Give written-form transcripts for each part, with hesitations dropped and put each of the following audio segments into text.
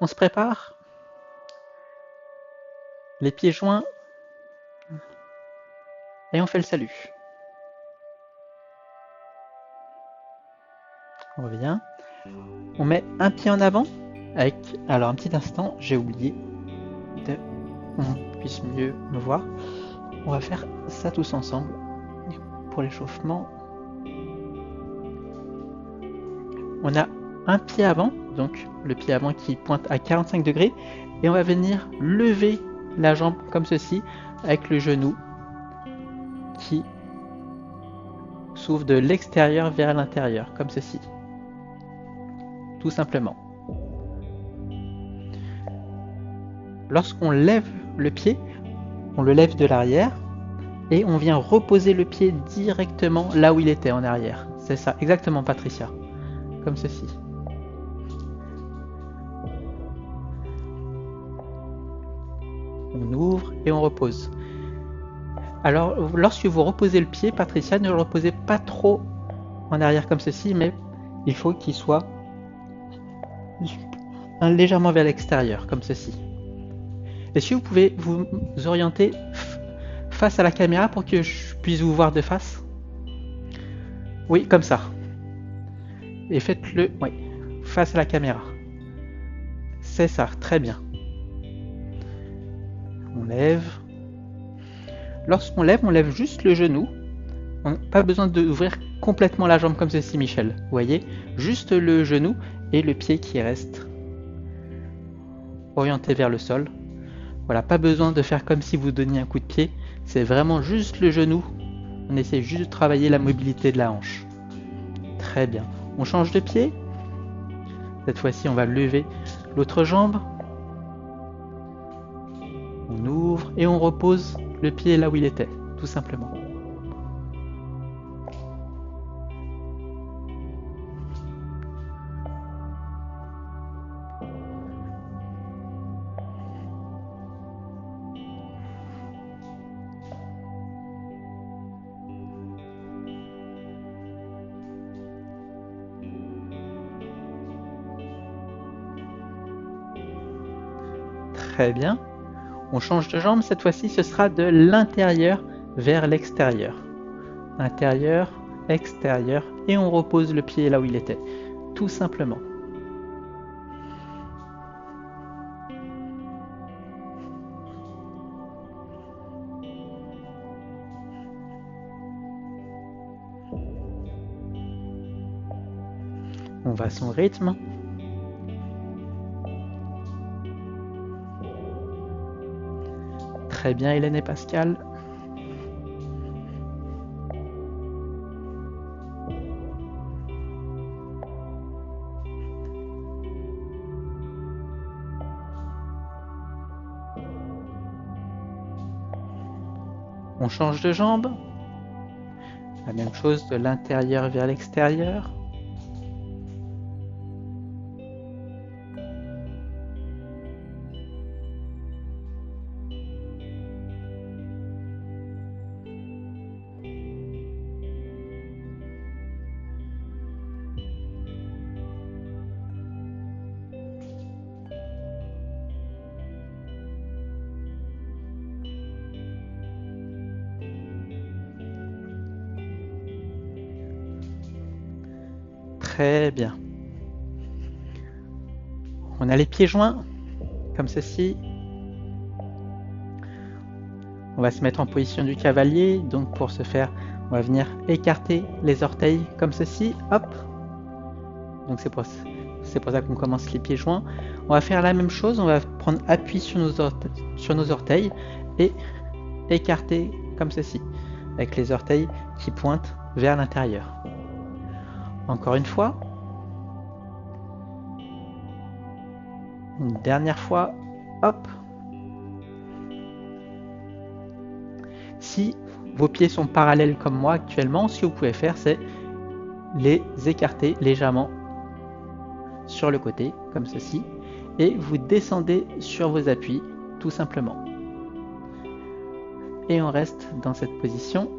On se prépare, les pieds joints, et on fait le salut. On revient. On met un pied en avant avec... Alors un petit instant, j'ai oublié de... On puisse mieux me voir. On va faire ça tous ensemble pour l'échauffement. On a un pied avant, donc le pied avant qui pointe à 45 degrés, et on va venir lever la jambe comme ceci, avec le genou qui s'ouvre de l'extérieur vers l'intérieur, comme ceci. Tout simplement. Lorsqu'on lève le pied, on le lève de l'arrière, et on vient reposer le pied directement là où il était en arrière. C'est ça, exactement Patricia. Comme ceci. On ouvre et on repose. Alors, lorsque vous reposez le pied, Patricia, ne le reposez pas trop en arrière comme ceci, mais il faut qu'il soit légèrement vers l'extérieur, comme ceci. Est-ce que vous pouvez vous orienter face à la caméra pour que je puisse vous voir de face? Oui, comme ça. Et faites-le, oui, face à la caméra. C'est ça, très bien. On lève. Lorsqu'on lève, on lève juste le genou. On n'a pas besoin d'ouvrir complètement la jambe comme ceci, Michel. Vous voyez, juste le genou et le pied qui reste orienté vers le sol. Voilà, pas besoin de faire comme si vous donniez un coup de pied. C'est vraiment juste le genou. On essaie juste de travailler la mobilité de la hanche. Très bien. On change de pied. Cette fois-ci, on va lever l'autre jambe. On ouvre et on repose le pied là où il était, tout simplement. Très bien. On change de jambe, cette fois-ci ce sera de l'intérieur vers l'extérieur. Intérieur, extérieur, et on repose le pied là où il était, tout simplement. On va à son rythme. Très bien, Hélène et Pascal. On change de jambe. La même chose de l'intérieur vers l'extérieur. Très bien. On a les pieds joints, comme ceci. On va se mettre en position du cavalier. Donc pour ce faire, on va venir écarter les orteils comme ceci. Hop. Donc c'est pour ça qu'on commence les pieds joints. On va faire la même chose. On va prendre appui sur nos orteils et écarter comme ceci. Avec les orteils qui pointent vers l'intérieur. Encore une fois. Une dernière fois. Hop. Si vos pieds sont parallèles comme moi actuellement, ce que vous pouvez faire, c'est les écarter légèrement sur le côté, comme ceci, et vous descendez sur vos appuis, tout simplement. Et on reste dans cette position.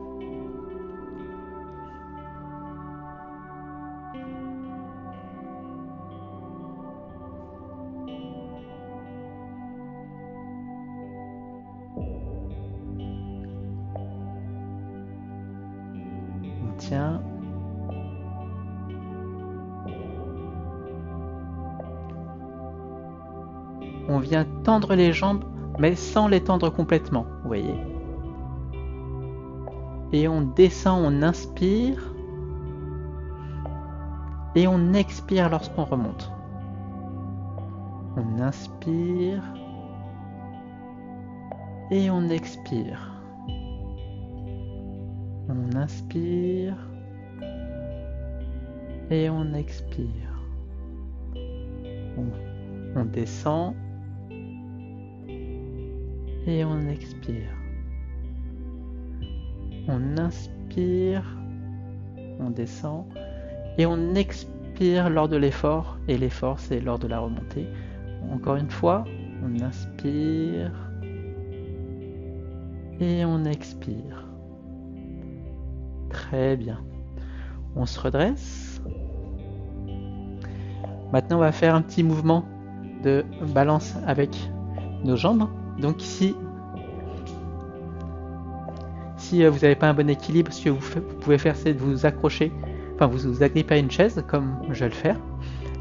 on vient tendre les jambes, mais sans les tendre complètement, vous voyez. Et on descend, on inspire. Et on expire lorsqu'on remonte. On inspire. Et on expire. On inspire. Et on expire. On descend. Et on expire. On inspire. On descend. Et on expire lors de l'effort. Et l'effort, c'est lors de la remontée. Encore une fois, on inspire. Et on expire. Très bien. On se redresse. Maintenant, on va faire un petit mouvement de balance avec nos jambes. Donc ici, si vous n'avez pas un bon équilibre, ce que vous pouvez faire, c'est de vous accrocher, enfin vous agripper à une chaise, comme je vais le faire.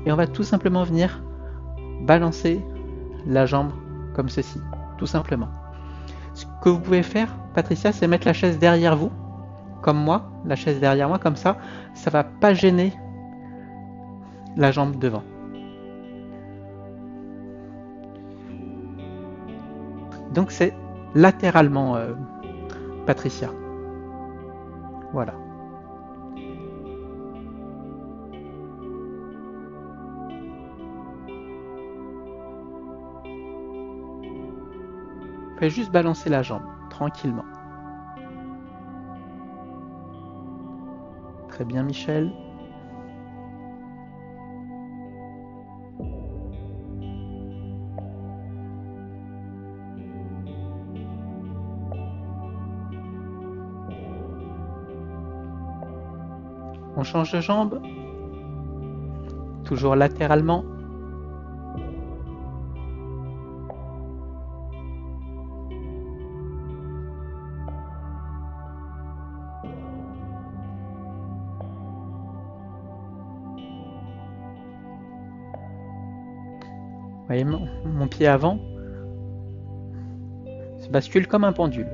Et on va tout simplement venir balancer la jambe comme ceci, tout simplement. Ce que vous pouvez faire, Patricia, c'est mettre la chaise derrière vous, comme moi, la chaise derrière moi, comme ça va pas gêner la jambe devant. Donc c'est latéralement, Patricia. Voilà. Faites juste balancer la jambe, tranquillement. Très bien, Michel. On change de jambe. Toujours latéralement. Vous voyez mon pied avant se bascule comme un pendule.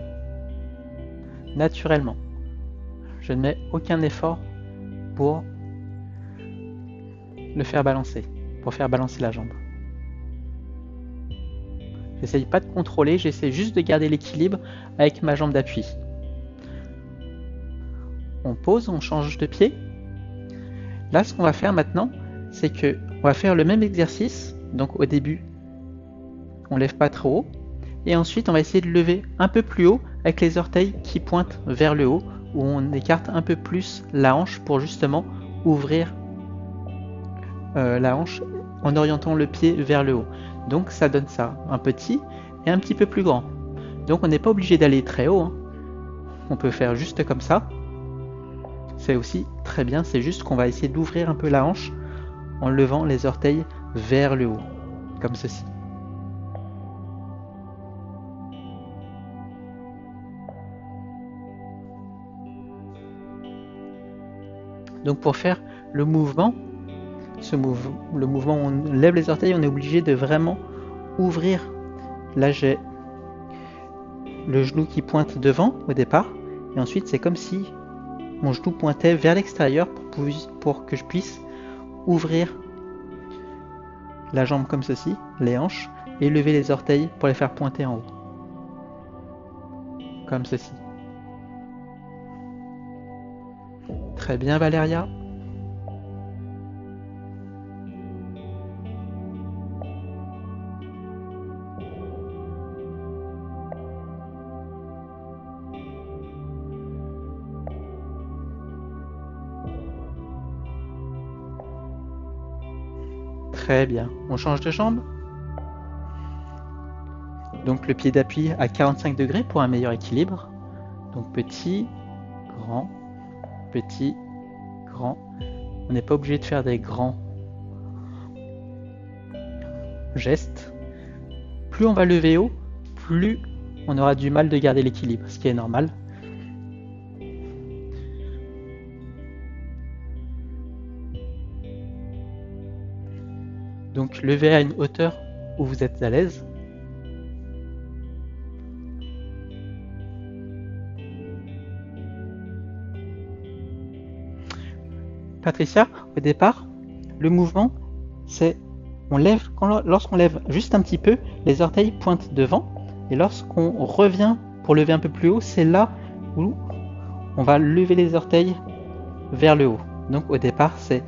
Naturellement. Je ne mets aucun effort pour le faire balancer, pour faire balancer la jambe. J'essaye pas de contrôler, j'essaie juste de garder l'équilibre avec ma jambe d'appui. On pose, on change de pied. Là, ce qu'on va faire maintenant, c'est que on va faire le même exercice. Donc au début, on lève pas trop haut. Et ensuite, on va essayer de lever un peu plus haut avec les orteils qui pointent vers le haut, où on écarte un peu plus la hanche pour justement ouvrir la hanche en orientant le pied vers le haut. Donc ça donne ça, un petit et un petit peu plus grand. Donc on n'est pas obligé d'aller très haut, hein. On peut faire juste comme ça. C'est aussi très bien, c'est juste qu'on va essayer d'ouvrir un peu la hanche en levant les orteils vers le haut, comme ceci. Donc pour faire le mouvement, le mouvement où on lève les orteils, on est obligé de vraiment ouvrir. Là j'ai le genou qui pointe devant au départ, et ensuite c'est comme si mon genou pointait vers l'extérieur pour que je puisse ouvrir la jambe comme ceci, les hanches, et lever les orteils pour les faire pointer en haut. Comme ceci. Très bien, Valéria. Très bien. On change de jambe. Donc le pied d'appui à 45 degrés pour un meilleur équilibre. Donc petit, grand, petit, grand. On n'est pas obligé de faire des grands gestes. Plus on va lever haut, plus on aura du mal de garder l'équilibre, ce qui est normal. Donc lever à une hauteur où vous êtes à l'aise. Patricia, au départ, le mouvement, c'est lorsqu'on lève juste un petit peu, les orteils pointent devant, et lorsqu'on revient pour lever un peu plus haut, c'est là où on va lever les orteils vers le haut. Donc au départ, c'est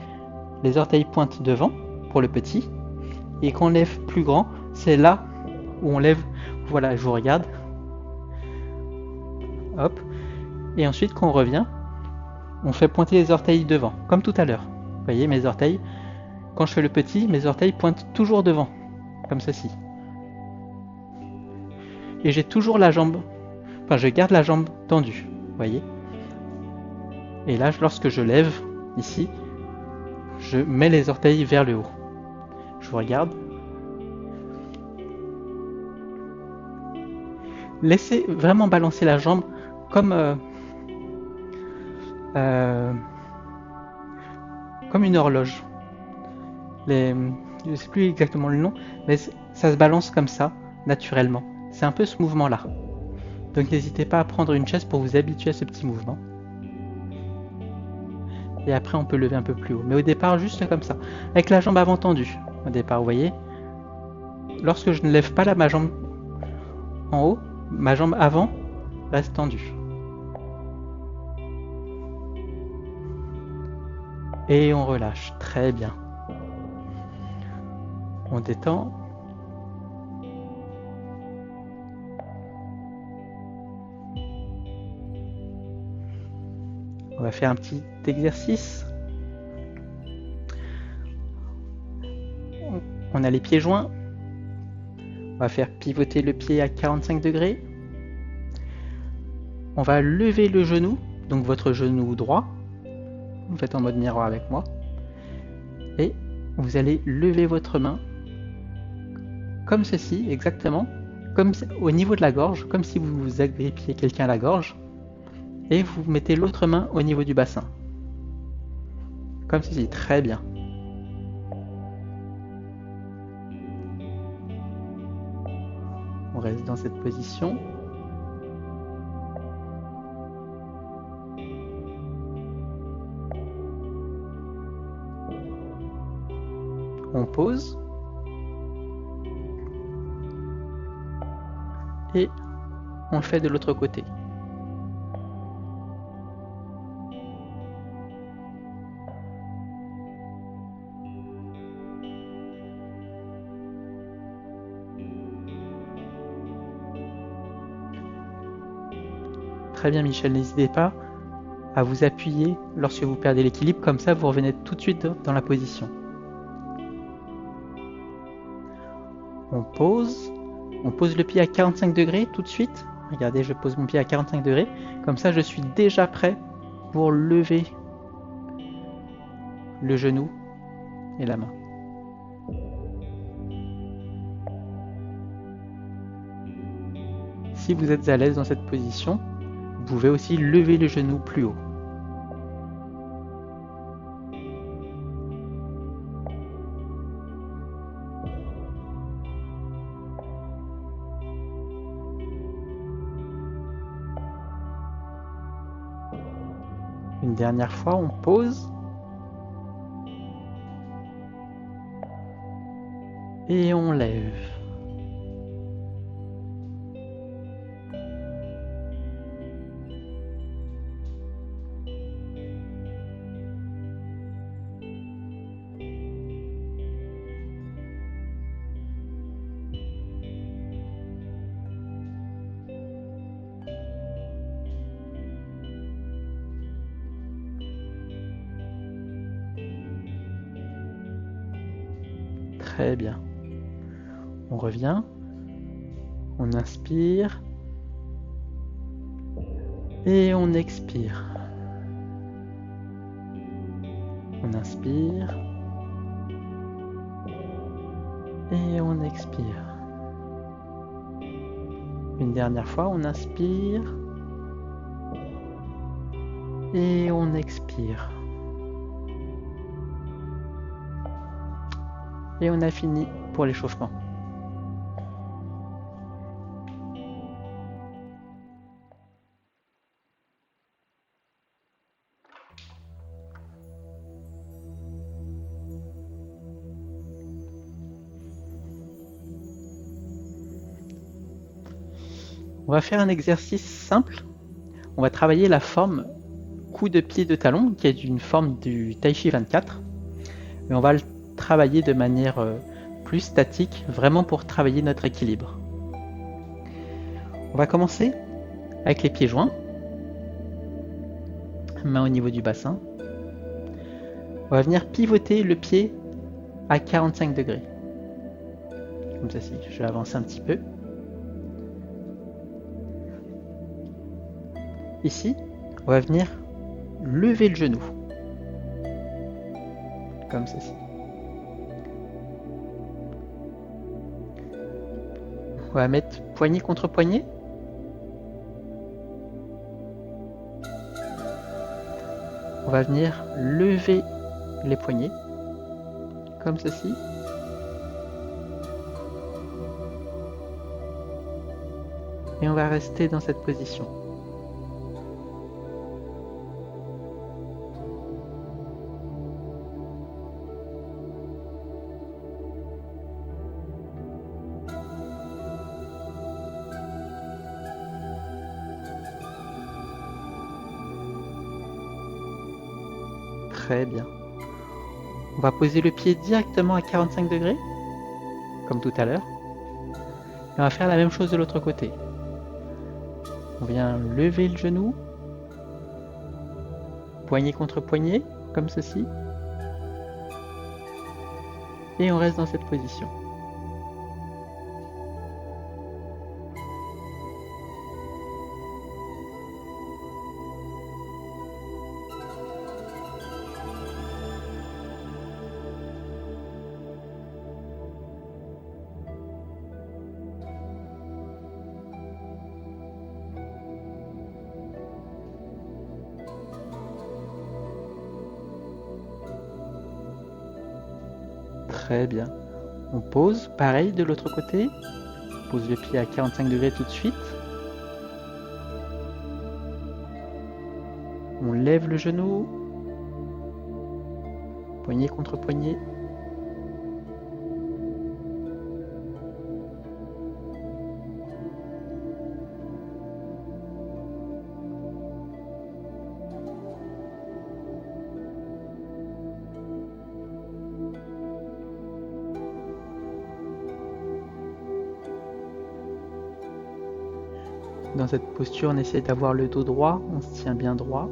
les orteils pointent devant pour le petit, et quand on lève plus grand, c'est là où on lève, voilà, je vous regarde, hop, et ensuite quand on revient, on fait pointer les orteils devant, comme tout à l'heure. Vous voyez, mes orteils, quand je fais le petit, mes orteils pointent toujours devant, comme ceci. Et j'ai toujours la jambe, enfin je garde la jambe tendue, vous voyez. Et là, lorsque je lève, ici, je mets les orteils vers le haut. Je vous regarde. Laissez vraiment balancer la jambe comme une horloge. Je ne sais plus exactement le nom, mais ça se balance comme ça, naturellement. C'est un peu ce mouvement-là. Donc n'hésitez pas à prendre une chaise pour vous habituer à ce petit mouvement. Et après on peut lever un peu plus haut. Mais au départ, juste comme ça. Avec la jambe avant tendue. Au départ, vous voyez. Lorsque je ne lève pas ma jambe en haut, ma jambe avant reste tendue. Et on relâche. Très bien. On détend. On va faire un petit exercice. On a les pieds joints. On va faire pivoter le pied à 45 degrés. On va lever le genou, donc votre genou droit. Vous faites en mode miroir avec moi. Et vous allez lever votre main comme ceci, exactement, comme au niveau de la gorge, comme si vous agrippiez quelqu'un à la gorge. Et vous mettez l'autre main au niveau du bassin. Comme ceci, très bien. On reste dans cette position. On pose. Et on le fait de l'autre côté. Très bien Michel, n'hésitez pas à vous appuyer lorsque vous perdez l'équilibre, comme ça vous revenez tout de suite dans la position. On pose le pied à 45 degrés tout de suite. Regardez, je pose mon pied à 45 degrés, comme ça je suis déjà prêt pour lever le genou et la main. Si vous êtes à l'aise dans cette position, vous pouvez aussi lever le genou plus haut. Une dernière fois, on pose. Et on lève. Très bien. On revient. On inspire. Et on expire. On inspire. Et on expire. Une dernière fois, on inspire. Et on expire. Et on a fini pour l'échauffement. On va faire un exercice simple. On va travailler la forme coup de pied de talon, qui est une forme du Tai Chi 24. Mais on va le travailler de manière plus statique, vraiment pour travailler notre équilibre. On va commencer avec les pieds joints, main au niveau du bassin. On va venir pivoter le pied à 45 degrés. Comme ceci, je vais avancer un petit peu. Ici, on va venir lever le genou. Comme ceci. On va mettre poignet contre poignet. On va venir lever les poignets, comme ceci. Et on va rester dans cette position. Très bien. On va poser le pied directement à 45 degrés, comme tout à l'heure. Et on va faire la même chose de l'autre côté. On vient lever le genou, poignet contre poignet, comme ceci. Et on reste dans cette position. Très bien. On pose, pareil de l'autre côté. On pose le pied à 45 degrés tout de suite. On lève le genou. Poignet contre poignet. Dans cette posture, on essaie d'avoir le dos droit, on se tient bien droit.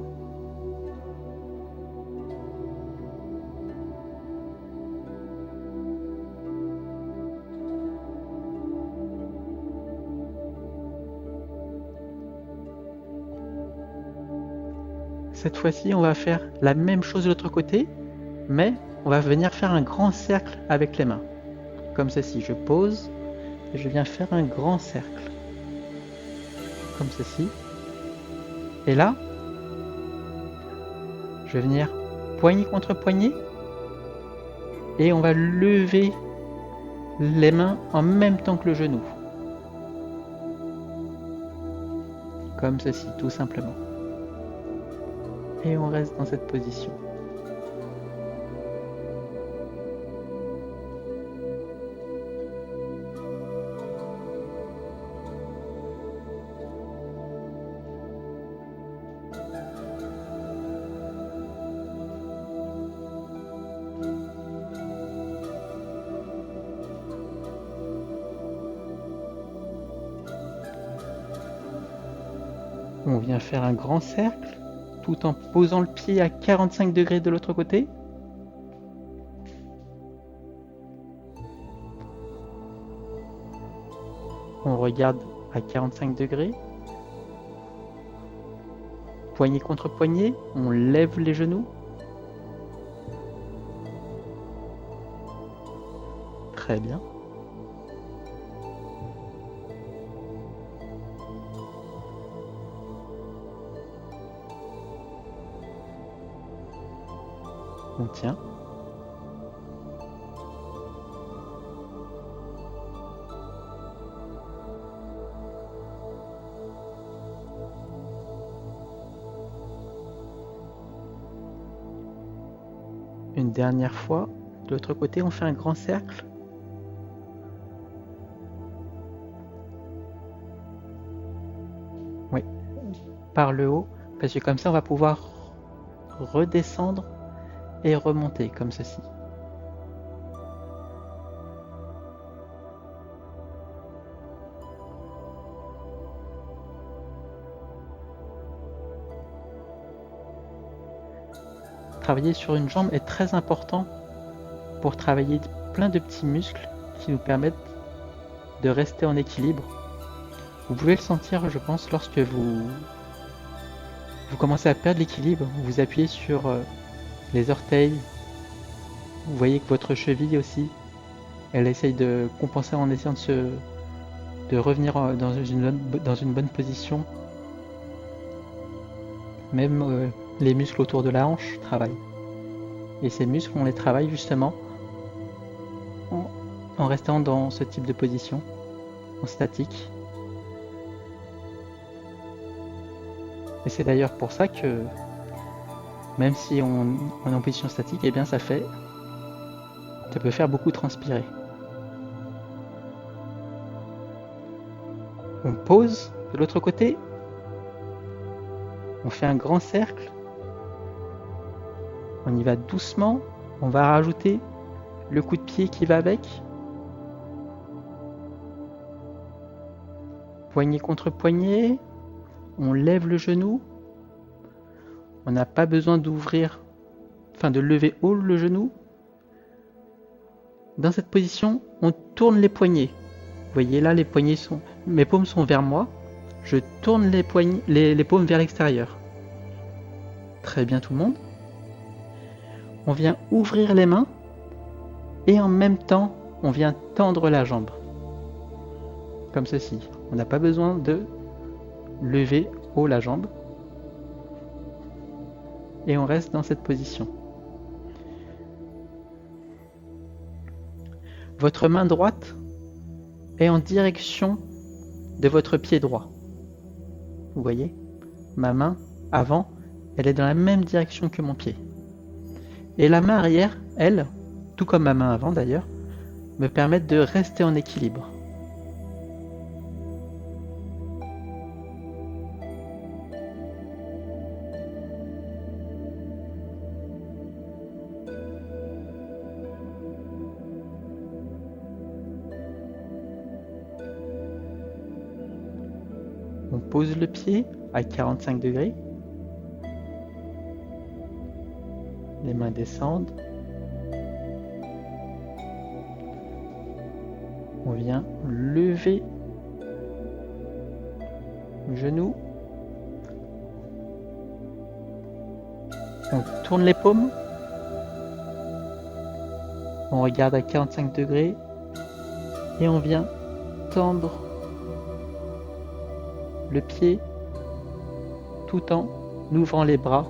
Cette fois-ci, on va faire la même chose de l'autre côté, mais on va venir faire un grand cercle avec les mains. Comme ceci, je pose et je viens faire un grand cercle. Comme ceci. Et là, je vais venir poignet contre poignet et on va lever les mains en même temps que le genou. Comme ceci, tout simplement. Et on reste dans cette position. On vient faire un grand cercle tout en posant le pied à 45 degrés de l'autre côté. On regarde à 45 degrés. Poignet contre poignet, on lève les genoux. Très bien. On tient. Une dernière fois. De l'autre côté, on fait un grand cercle. par le haut, parce que comme ça on va pouvoir redescendre et remonter comme ceci. Travailler sur une jambe est très important pour travailler plein de petits muscles qui nous permettent de rester en équilibre. Vous pouvez le sentir, je pense, lorsque vous commencez à perdre l'équilibre. Vous appuyez sur les orteils. Vous voyez que votre cheville aussi, elle essaye de compenser en essayant de revenir dans une bonne position. Même les muscles autour de la hanche travaillent. Et ces muscles, on les travaille justement en restant dans ce type de position, en statique. Et c'est d'ailleurs pour ça que, même si on est en position statique, eh bien ça peut faire beaucoup transpirer. On pose de l'autre côté, on fait un grand cercle, on y va doucement, on va rajouter le coup de pied qui va avec, poignet contre poignet, on lève le genou, on n'a pas besoin d'ouvrir, de lever haut le genou. Dans cette position, on tourne les poignets. Vous voyez là, mes paumes sont vers moi. Je tourne les paumes vers l'extérieur. Très bien tout le monde. On vient ouvrir les mains et en même temps, on vient tendre la jambe. Comme ceci. On n'a pas besoin de lever haut la jambe. Et on reste dans cette position. Votre main droite est en direction de votre pied droit. Vous voyez? Ma main, avant, elle est dans la même direction que mon pied. Et la main arrière, elle, tout comme ma main avant d'ailleurs, me permet de rester en équilibre. On pose le pied à 45 degrés. Les mains descendent. On vient lever le genou. On tourne les paumes. On regarde à 45 degrés. Et on vient tendre le pied tout en ouvrant les bras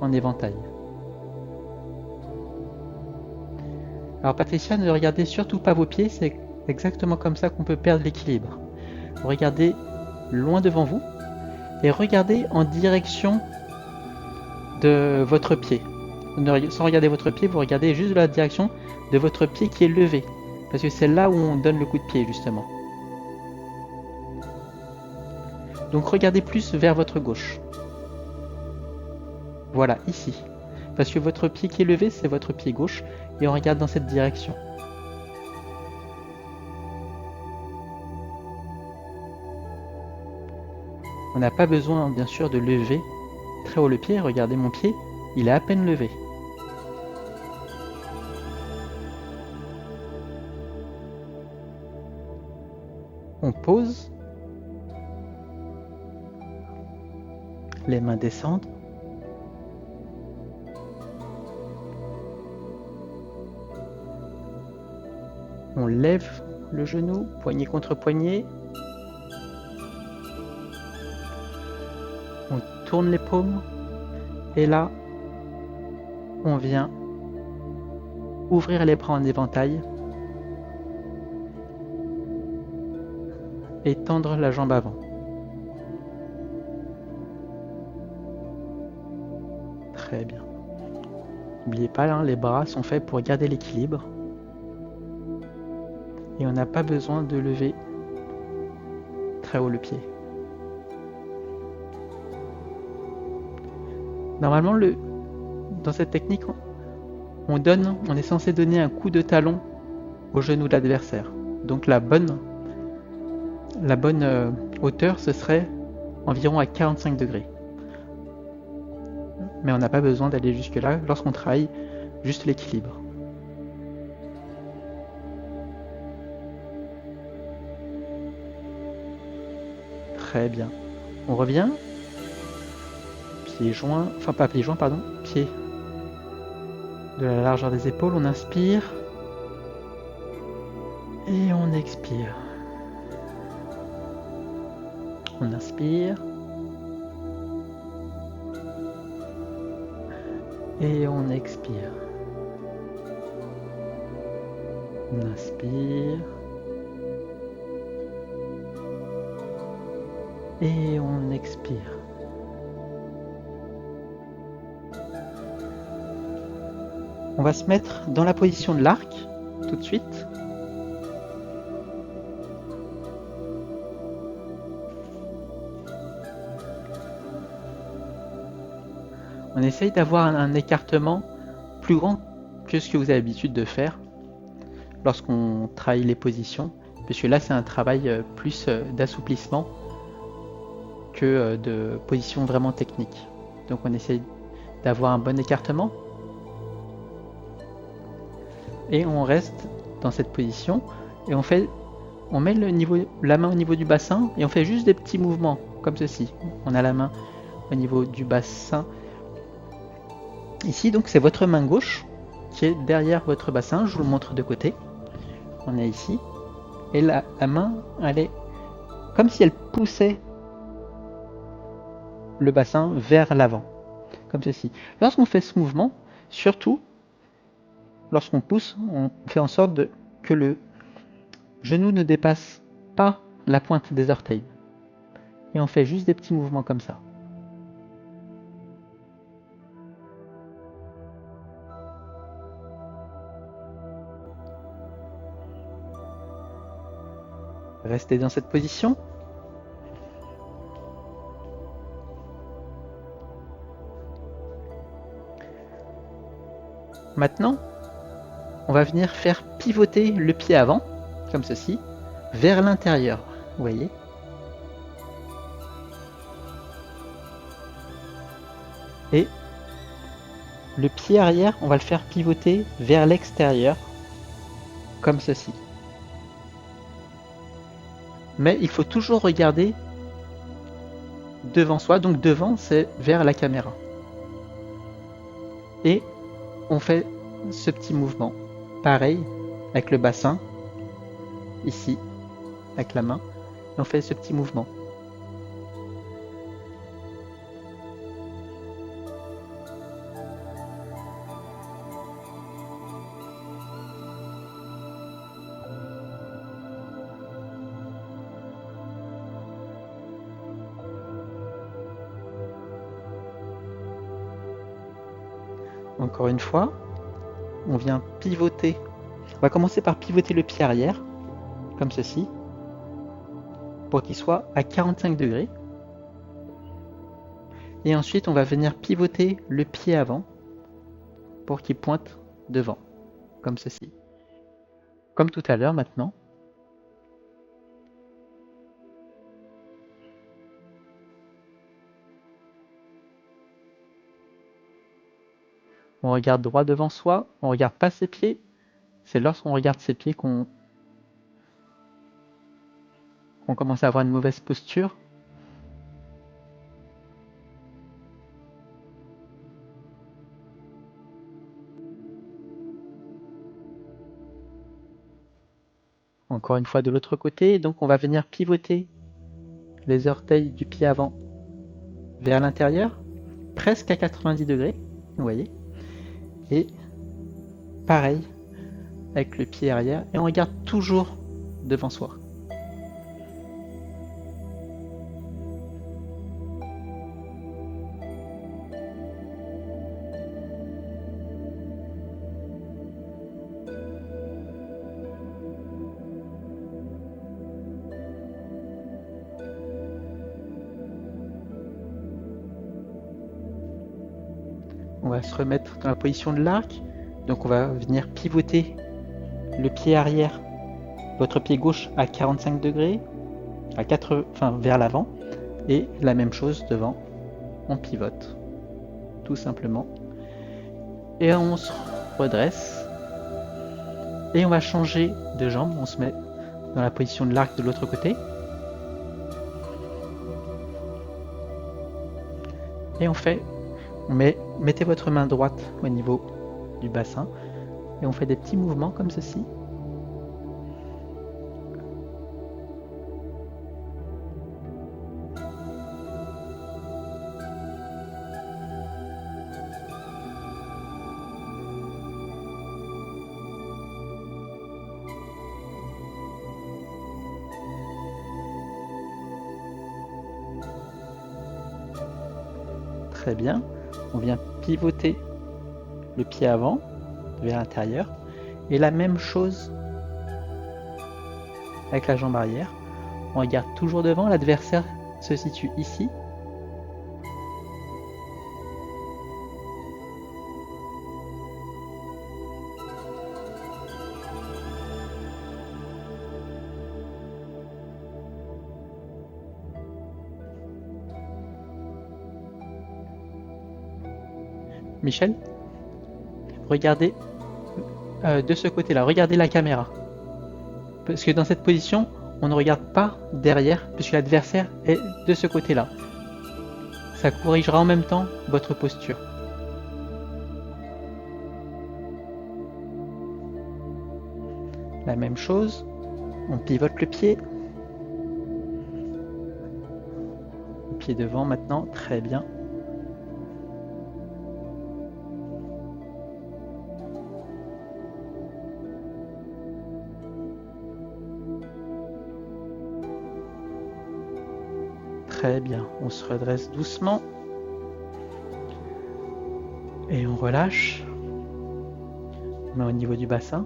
en éventail. Alors Patricia, ne regardez surtout pas vos pieds, c'est exactement comme ça qu'on peut perdre l'équilibre. Vous regardez loin devant vous et regardez en direction de votre pied. Sans regarder votre pied, vous regardez juste la direction de votre pied qui est levé, parce que c'est là où on donne le coup de pied justement. Donc regardez plus vers votre gauche. Voilà, ici. Parce que votre pied qui est levé, c'est votre pied gauche, et on regarde dans cette direction. On n'a pas besoin, bien sûr, de lever très haut le pied. Regardez mon pied, il est à peine levé. On pose. Les mains descendent. On lève le genou, poignet contre poignet. On tourne les paumes. Et là, on vient ouvrir les bras en éventail et tendre la jambe avant. Très bien. N'oubliez pas, hein, les bras sont faits pour garder l'équilibre. Et on n'a pas besoin de lever très haut le pied. Normalement, dans cette technique, on est censé donner un coup de talon au genou de l'adversaire. Donc la bonne hauteur, ce serait environ à 45 degrés. Mais on n'a pas besoin d'aller jusque là lorsqu'on travaille juste l'équilibre. Très bien. On revient. Pieds joints, enfin pas pieds joints, pardon, pieds de la largeur des épaules. On inspire et on expire. On inspire et on expire. On inspire et on expire. On va se mettre dans la position de l'arc tout de suite. On essaye d'avoir un écartement plus grand que ce que vous avez l'habitude de faire lorsqu'on travaille les positions, puisque là c'est un travail plus d'assouplissement que de position vraiment technique. Donc on essaye d'avoir un bon écartement et on reste dans cette position et on met la main au niveau du bassin et on fait juste des petits mouvements comme ceci. On a la main au niveau du bassin. Ici donc c'est votre main gauche qui est derrière votre bassin, je vous le montre de côté. On est ici et la main elle est comme si elle poussait le bassin vers l'avant, comme ceci. Lorsqu'on fait ce mouvement, surtout lorsqu'on pousse, on fait en sorte que le genou ne dépasse pas la pointe des orteils. Et on fait juste des petits mouvements comme ça. Restez dans cette position. Maintenant, on va venir faire pivoter le pied avant, comme ceci, vers l'intérieur. Vous voyez ? Et le pied arrière, on va le faire pivoter vers l'extérieur, comme ceci. Mais il faut toujours regarder devant soi, donc devant c'est vers la caméra. Et on fait ce petit mouvement. Pareil avec le bassin, ici, avec la main, et on fait ce petit mouvement. Encore une fois, on vient pivoter. On va commencer par pivoter le pied arrière, comme ceci, pour qu'il soit à 45 degrés. Et ensuite, on va venir pivoter le pied avant, pour qu'il pointe devant, comme ceci. Comme tout à l'heure maintenant. On regarde droit devant soi, on regarde pas ses pieds. C'est lorsqu'on regarde ses pieds qu'on commence à avoir une mauvaise posture. Encore une fois de l'autre côté, donc on va venir pivoter les orteils du pied avant vers l'intérieur, presque à 90 degrés, vous voyez. Et pareil avec le pied arrière, et on regarde toujours devant soi. On va se remettre dans la position de l'arc. Donc on va venir pivoter le pied arrière, votre pied gauche à 45 degrés, vers l'avant, et la même chose devant, on pivote, tout simplement. Et on se redresse, et on va changer de jambe, on se met dans la position de l'arc de l'autre côté. Et mettez votre main droite au niveau du bassin, et on fait des petits mouvements comme ceci. Très bien, on vient pivoter le pied avant vers l'intérieur et la même chose avec la jambe arrière. On regarde toujours devant, l'adversaire se situe ici. Michel, regardez de ce côté-là, regardez la caméra. Parce que dans cette position, on ne regarde pas derrière, puisque l'adversaire est de ce côté-là. Ça corrigera en même temps votre posture. La même chose, on pivote le pied. Le pied devant maintenant, très bien. Très bien, on se redresse doucement et on relâche. On met au niveau du bassin.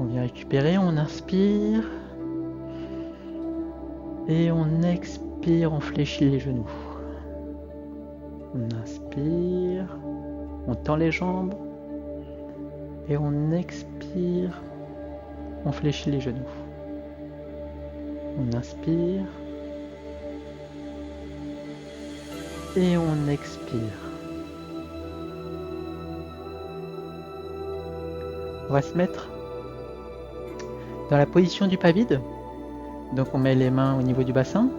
On vient récupérer, on inspire et on expire, on fléchit les genoux. On inspire, on tend les jambes et on expire, on fléchit les genoux. On inspire et on expire. On va se mettre dans la position du pas vide. Donc on met les mains au niveau du bassin.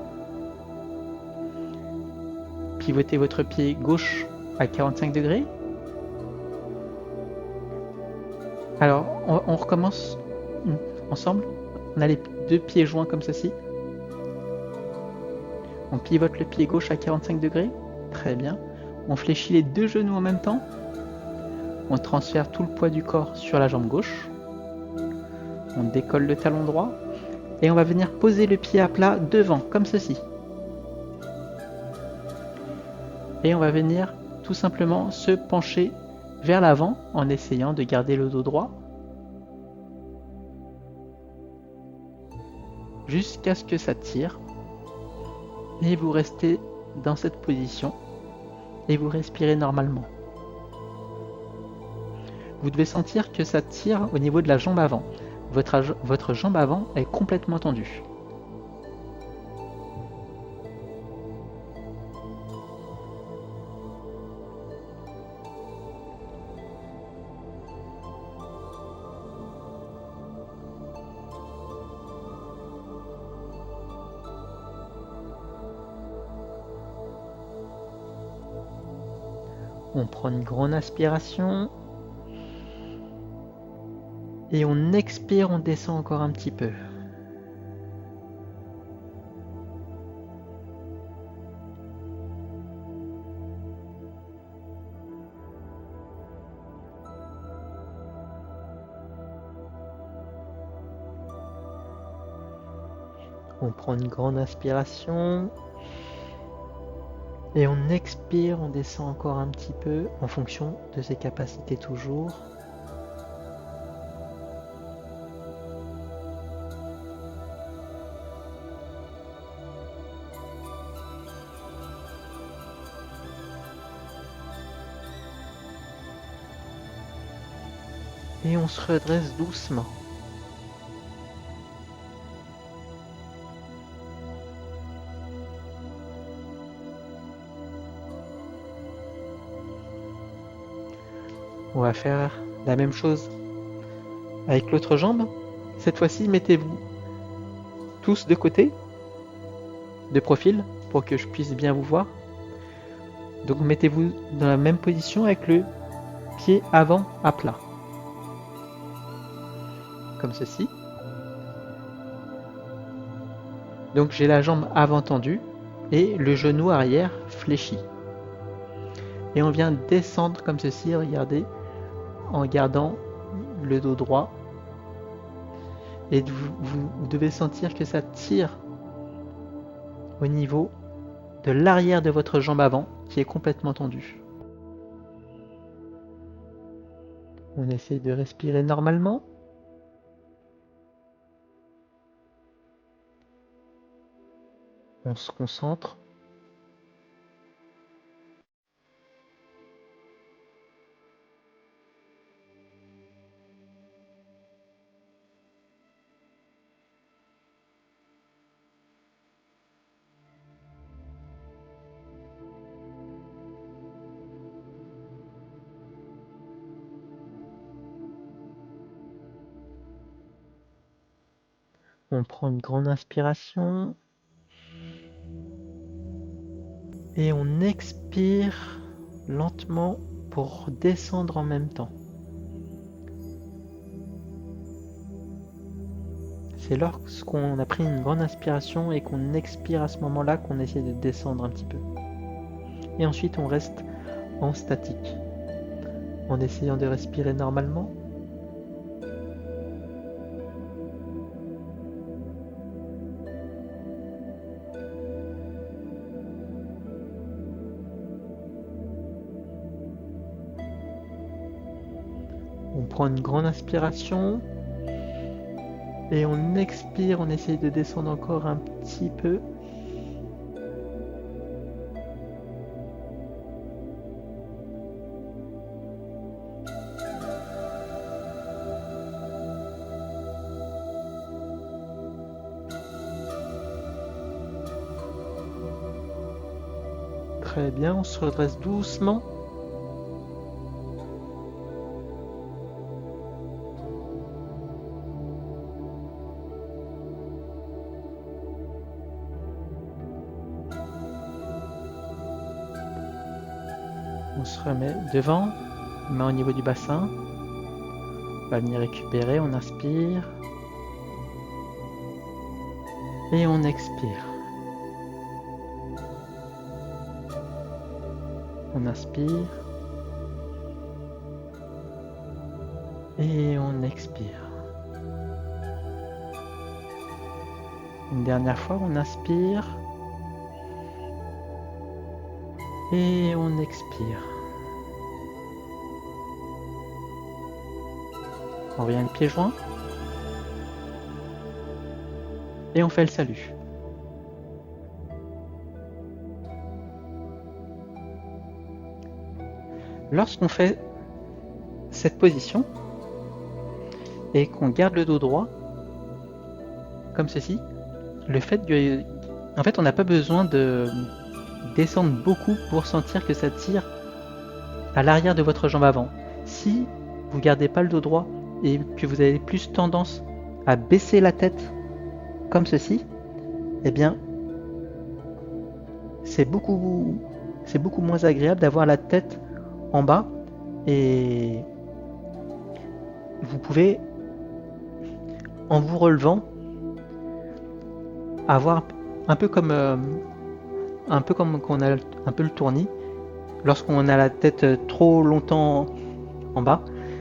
Pivotez votre pied gauche à 45 degrés. Alors on recommence ensemble. On a les deux pieds joints comme ceci. On pivote le pied gauche à 45 degrés. Très bien. On fléchit les deux genoux en même temps. On transfère tout le poids du corps sur la jambe gauche. On décolle le talon droit. Et on va venir poser le pied à plat devant, comme ceci. Et on va venir tout simplement se pencher vers l'avant en essayant de garder le dos droit. Jusqu'à ce que ça tire. Et vous restez dans cette position. Et vous respirez normalement. Vous devez sentir que ça tire au niveau de la jambe avant. Votre jambe avant est complètement tendue. On prend une grande inspiration. Et on expire, on descend encore un petit peu. On prend une grande inspiration. Et on expire, on descend encore un petit peu en fonction de ses capacités toujours. Et on se redresse doucement. On va faire la même chose avec l'autre jambe. Cette fois-ci, mettez-vous tous de côté, de profil, pour que je puisse bien vous voir. Donc mettez-vous dans la même position avec le pied avant à plat. Comme ceci. Donc j'ai la jambe avant tendue et le genou arrière fléchi. Et on vient descendre comme ceci, regardez, en gardant le dos droit. Et vous devez sentir que ça tire au niveau de l'arrière de votre jambe avant qui est complètement tendue. On essaye de respirer normalement. On se concentre. On prend une grande inspiration. Et on expire lentement pour descendre en même temps. C'est lorsqu'on a pris une grande inspiration et qu'on expire à ce moment-là qu'on essaie de descendre un petit peu. Et ensuite on reste en statique, en essayant de respirer normalement. On prend une grande inspiration et on expire, on essaye de descendre encore un petit peu. Très bien, on se redresse doucement. On se remet devant, main au niveau du bassin. On va venir récupérer, on inspire. Et on expire. On inspire. Et on expire. Une dernière fois, on inspire. Et on expire. On revient le pied joint. Et on fait le salut. Lorsqu'on fait cette position et qu'on garde le dos droit, comme ceci, le fait que, en fait, on n'a pas besoin de descendre beaucoup pour sentir que ça tire à l'arrière de votre jambe avant. Si vous ne gardez pas le dos droit et que vous avez plus tendance à baisser la tête comme ceci, eh bien c'est beaucoup moins agréable d'avoir la tête en bas et vous pouvez, en vous relevant, avoir un peu comme qu'on a un peu le tournis lorsqu'on a la tête trop longtemps en bas.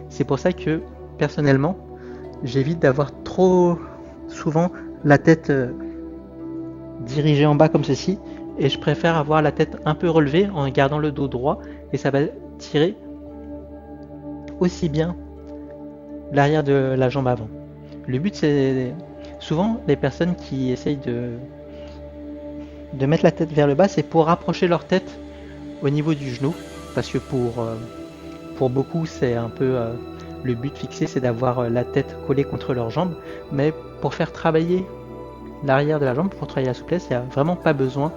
C'est pour ça que personnellement j'évite d'avoir trop souvent la tête dirigée en bas comme ceci et je préfère avoir la tête un peu relevée en gardant le dos droit et ça va tirer aussi bien l'arrière de la jambe avant. Le but, c'est souvent les personnes qui essayent de mettre la tête vers le bas, c'est pour rapprocher leur tête au niveau du genou, parce que pour beaucoup c'est un peu le but fixé c'est d'avoir la tête collée contre leurs jambes, mais pour faire travailler l'arrière de la jambe, pour travailler la souplesse, il n'y a vraiment pas besoin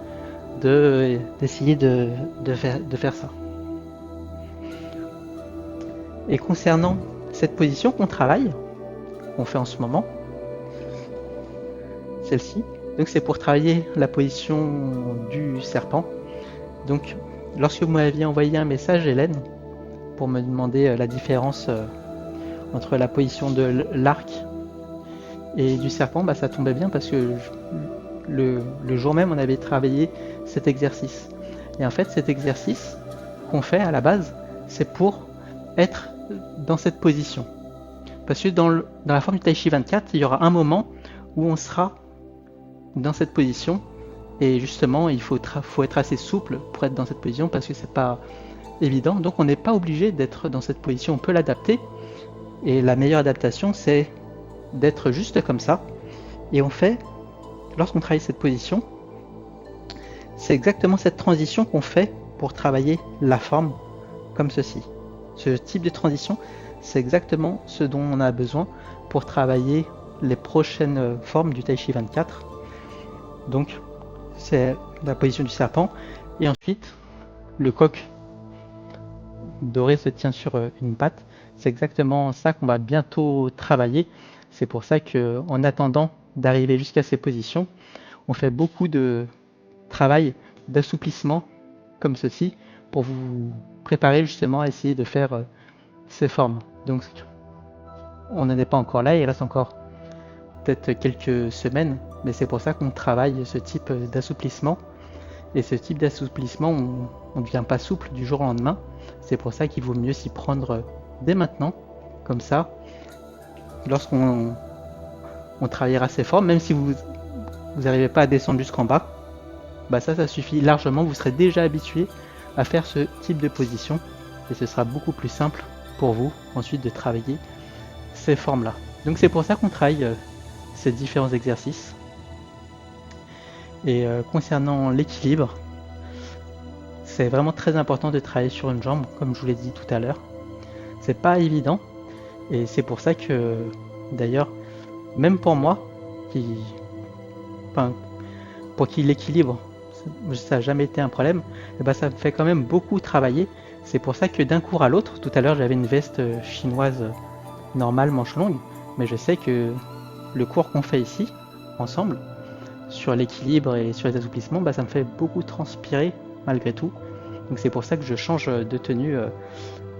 d'essayer de faire ça. Et concernant cette position qu'on travaille, qu'on fait en ce moment, celle-ci, donc c'est pour travailler la position du serpent. Donc lorsque vous m'aviez envoyé un message, Hélène, pour me demander la différence entre la position de l'arc et du serpent, ça tombait bien parce que le jour même on avait travaillé cet exercice. Et en fait cet exercice qu'on fait à la base, c'est pour être dans cette position. Parce que dans la forme du Tai Chi 24, il y aura un moment où on sera dans cette position et justement il faut être assez souple pour être dans cette position parce que c'est pas évident, donc on n'est pas obligé d'être dans cette position, on peut l'adapter et la meilleure adaptation c'est d'être juste comme ça et on fait, lorsqu'on travaille cette position, c'est exactement cette transition qu'on fait pour travailler la forme comme ceci. Ce type de transition, c'est exactement ce dont on a besoin pour travailler les prochaines formes du Tai Chi 24. Donc c'est la position du serpent et ensuite le coq doré se tient sur une patte. C'est exactement ça qu'on va bientôt travailler. C'est pour ça qu'en attendant d'arriver jusqu'à ces positions, on fait beaucoup de travail d'assouplissement comme ceci pour vous préparer justement à essayer de faire ces formes. Donc on n'en est pas encore là, il reste encore peut-être quelques semaines, mais c'est pour ça qu'on travaille ce type d'assouplissement. Et ce type d'assouplissement, on ne devient pas souple du jour au lendemain. C'est pour ça qu'il vaut mieux s'y prendre dès maintenant. Comme ça, lorsqu'on travaillera ces formes, même si vous n'arrivez pas à descendre jusqu'en bas, ça suffit largement. Vous serez déjà habitué à faire ce type de position. Et ce sera beaucoup plus simple pour vous ensuite de travailler ces formes-là. Donc c'est pour ça qu'on travaille ces différents exercices. Et concernant l'équilibre, c'est vraiment très important de travailler sur une jambe, comme je vous l'ai dit tout à l'heure. C'est pas évident, et c'est pour ça que, d'ailleurs, même pour moi, pour qui l'équilibre, ça n'a jamais été un problème, ça me fait quand même beaucoup travailler. C'est pour ça que d'un cours à l'autre, tout à l'heure j'avais une veste chinoise normale, manche longue, mais je sais que le cours qu'on fait ici, ensemble, sur l'équilibre et sur les assouplissements, ça me fait beaucoup transpirer malgré tout. Donc c'est pour ça que je change de tenue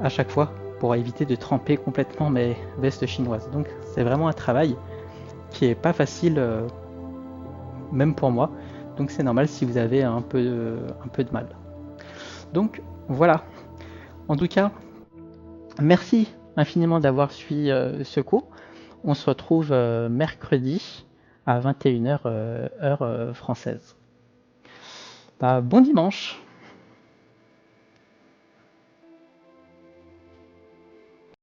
à chaque fois pour éviter de tremper complètement mes vestes chinoises. Donc c'est vraiment un travail qui est pas facile, même pour moi. Donc c'est normal si vous avez un peu de mal. Donc voilà. En tout cas, merci infiniment d'avoir suivi ce cours. On se retrouve mercredi à 21h heure française. Bon dimanche.